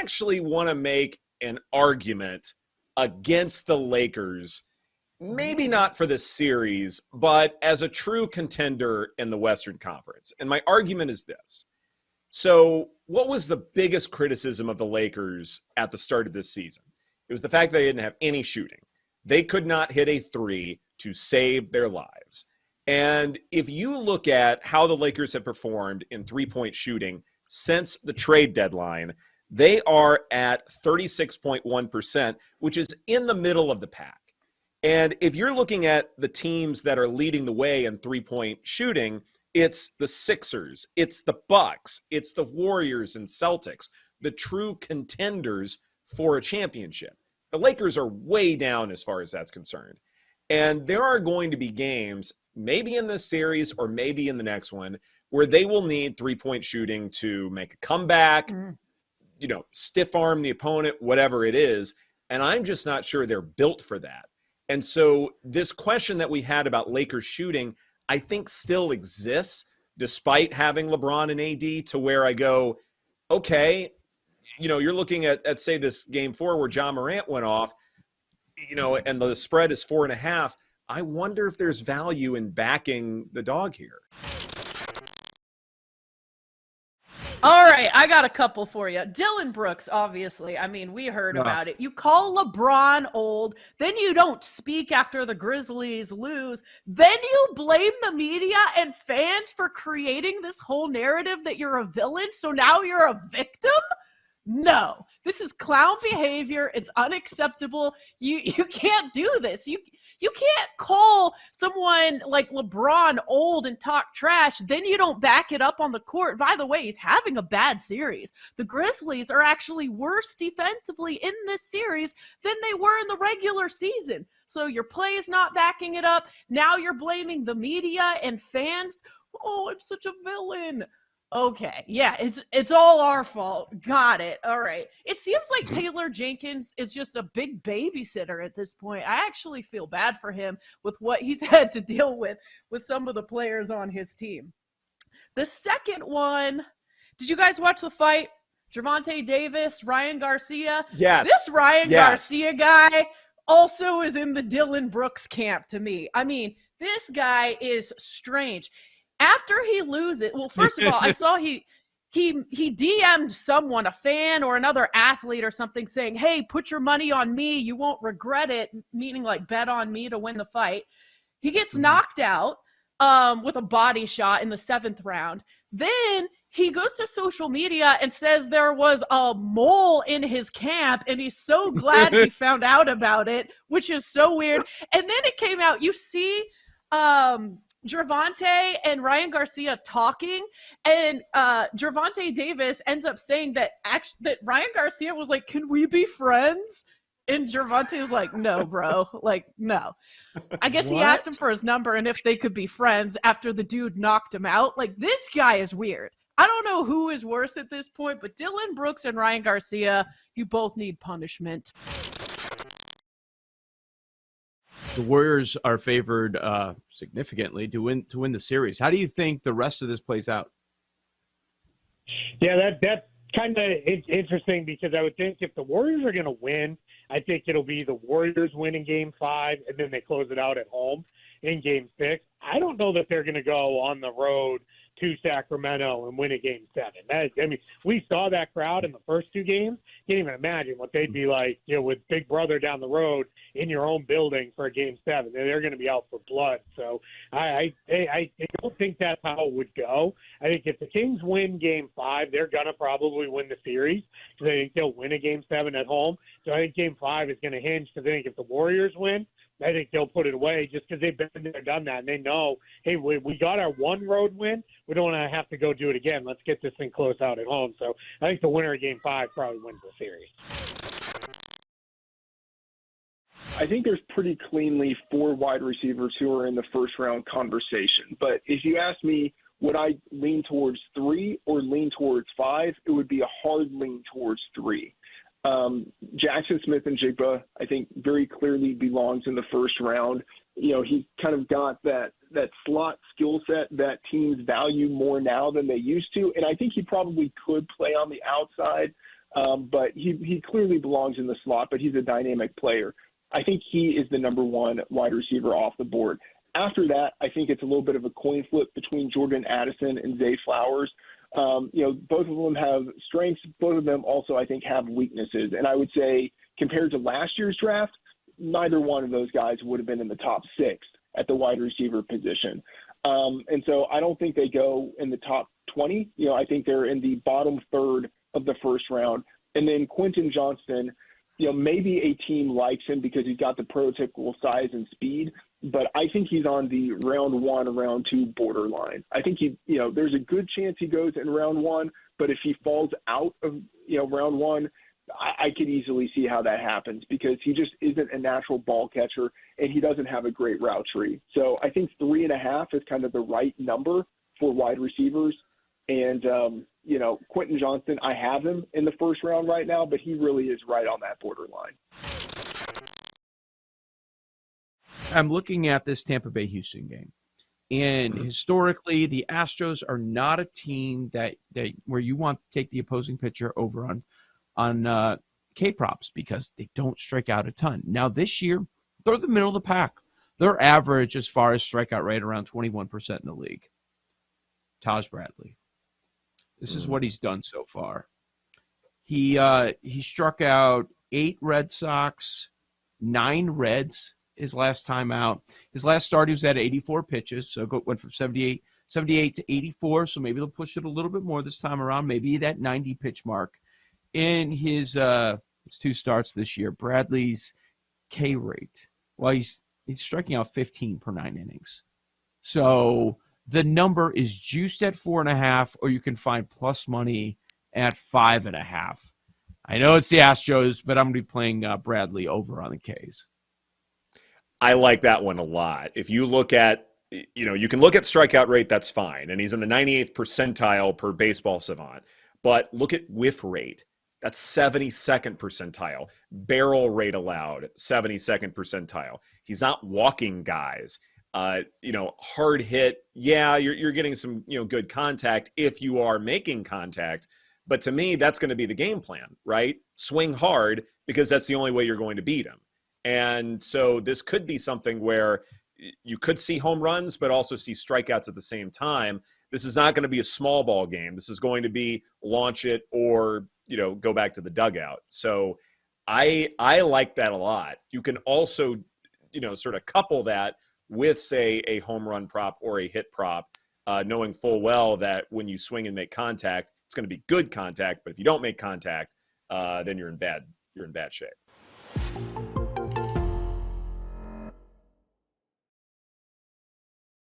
actually want to make an argument against the Lakers, maybe not for this series, but as a true contender in the Western Conference. And my argument is this. So what was the biggest criticism of the Lakers at the start of this season? It was the fact that they didn't have any shooting. They could not hit a three to save their lives. And if you look at how the Lakers have performed in three-point shooting since the trade deadline, they are at 36.1%, which is in the middle of the pack. And if you're looking at the teams that are leading the way in three-point shooting, it's the Sixers, it's the Bucks, it's the Warriors and Celtics, the true contenders for a championship. The Lakers are way down as far as that's concerned. And there are going to be games, maybe in this series or maybe in the next one, where they will need three-point shooting to make a comeback, stiff arm the opponent, whatever it is. And I'm just not sure they're built for that. And so this question that we had about Lakers shooting, I think still exists despite having LeBron and AD, to where I go, okay, you're looking at say this game 4 where John Morant went off, and the spread is 4.5. I wonder if there's value in backing the dog here. All right, I got a couple for you. Dillion Brooks, obviously. I mean, we heard about it. You call LeBron old, then you don't speak after the Grizzlies lose, then you blame the media and fans for creating this whole narrative that you're a villain, so now you're a victim? No, this is clown behavior. It's unacceptable. You can't do this. You can't call someone like LeBron old and talk trash, then you don't back it up on the court. By the way, he's having a bad series. The Grizzlies are actually worse defensively in this series than they were in the regular season. So your play is not backing it up. Now you're blaming the media and fans. Oh, I'm such a villain. Okay, yeah, it's all our fault. Got it. All right. It seems like Taylor Jenkins is just a big babysitter at this point. I actually feel bad for him with what he's had to deal with some of the players on his team. The second one, did you guys watch the fight? Gervonta Davis, Ryan Garcia? Yes. This Ryan Garcia guy also is in the Dillion Brooks camp to me. I mean, this guy is strange. After he loses, well, first of all, I saw he DM'd someone, a fan or another athlete or something, saying, hey, put your money on me. You won't regret it, meaning like bet on me to win the fight. He gets knocked out with a body shot in the 7th round. Then he goes to social media and says there was a mole in his camp, and he's so glad he found out about it, which is so weird. And then it came out, you see Gervonta and Ryan Garcia talking, and Gervonta Davis ends up saying that Ryan Garcia was like, can we be friends? And Gervonta is like, no, bro. Like, no. I guess he asked him for his number and if they could be friends after the dude knocked him out. Like, this guy is weird. I don't know who is worse at this point, but Dillion Brooks and Ryan Garcia, you both need punishment. The Warriors are favored significantly to win the series. How do you think the rest of this plays out? Yeah, that's kind of interesting, because I would think if the Warriors are going to win, I think it'll be the Warriors winning Game 5, and then they close it out at home in Game 6. I don't know that they're going to go on the road to Sacramento and win a Game 7. We saw that crowd in the first 2 games. Can't even imagine what they'd be like, with Big Brother down the road in your own building for a Game 7. They're going to be out for blood. So I don't think that's how it would go. I think if the Kings win Game 5, they're going to probably win the series, because I think they'll win a Game 7 at home. So I think Game 5 is going to hinge, because I think if the Warriors win, I think they'll put it away, just because they've been there, done that, and they know, hey, we got our one road win. We don't want to have to go do it again. Let's get this thing close out at home. So I think the winner of Game 5 probably wins the series. I think there's pretty cleanly 4 wide receivers who are in the first-round conversation. But if you ask me, would I lean towards 3 or lean towards 5, it would be a hard lean towards 3. Jackson Smith-Njigba, I think, very clearly belongs in the first round. He's kind of got that slot skill set that teams value more now than they used to, and I think he probably could play on the outside. but he clearly belongs in the slot, but he's a dynamic player. I think he is the number one wide receiver off the board. After that, I think it's a little bit of a coin flip between Jordan Addison and Zay Flowers. Both of them have strengths. Both of them also, I think, have weaknesses. And I would say compared to last year's draft, neither one of those guys would have been in the top 6 at the wide receiver position. And so I don't think they go in the top 20. I think they're in the bottom third of the first round. And then Quentin Johnston, maybe a team likes him because he's got the prototypical size and speed, but I think he's on the round 1 or round 2 borderline. I think there's a good chance he goes in round 1, but if he falls out of, round 1, I could easily see how that happens because he just isn't a natural ball catcher and he doesn't have a great route tree. So I think 3.5 is kind of the right number for wide receivers. And, Quentin Johnston, I have him in the first round right now, but he really is right on that borderline. I'm looking at this Tampa Bay Houston game. And historically, the Astros are not a team that where you want to take the opposing pitcher over on K-props because they don't strike out a ton. Now, this year, they're the middle of the pack. They're average as far as strikeout rate around 21% in the league. Taj Bradley. This is what he's done so far. He struck out 8 Red Sox, 9 Reds his last time out. His last start, he was at 84 pitches, so went from 78 to 84, so maybe they'll push it a little bit more this time around, maybe that 90-pitch mark. In his 2 starts this year, Bradley's K rate, well, he's striking out 15 per 9 innings. So the number is juiced at 4.5, or you can find plus money at 5.5. I know it's the Astros, but I'm going to be playing Bradley over on the Ks. I like that one a lot. If you look at, you can look at strikeout rate, that's fine. And he's in the 98th percentile per Baseball Savant. But look at whiff rate. That's 72nd percentile. Barrel rate allowed, 72nd percentile. He's not walking guys. Hard hit. Yeah, you're getting some, good contact if you are making contact. But to me, that's going to be the game plan, right? Swing hard because that's the only way you're going to beat him. And so this could be something where you could see home runs, but also see strikeouts at the same time. This is not going to be a small ball game. This is going to be launch it or, go back to the dugout. So I like that a lot. You can also, sort of couple that with, say, a home run prop or a hit prop, knowing full well that when you swing and make contact, it's going to be good contact. But if you don't make contact, then you're in bad shape.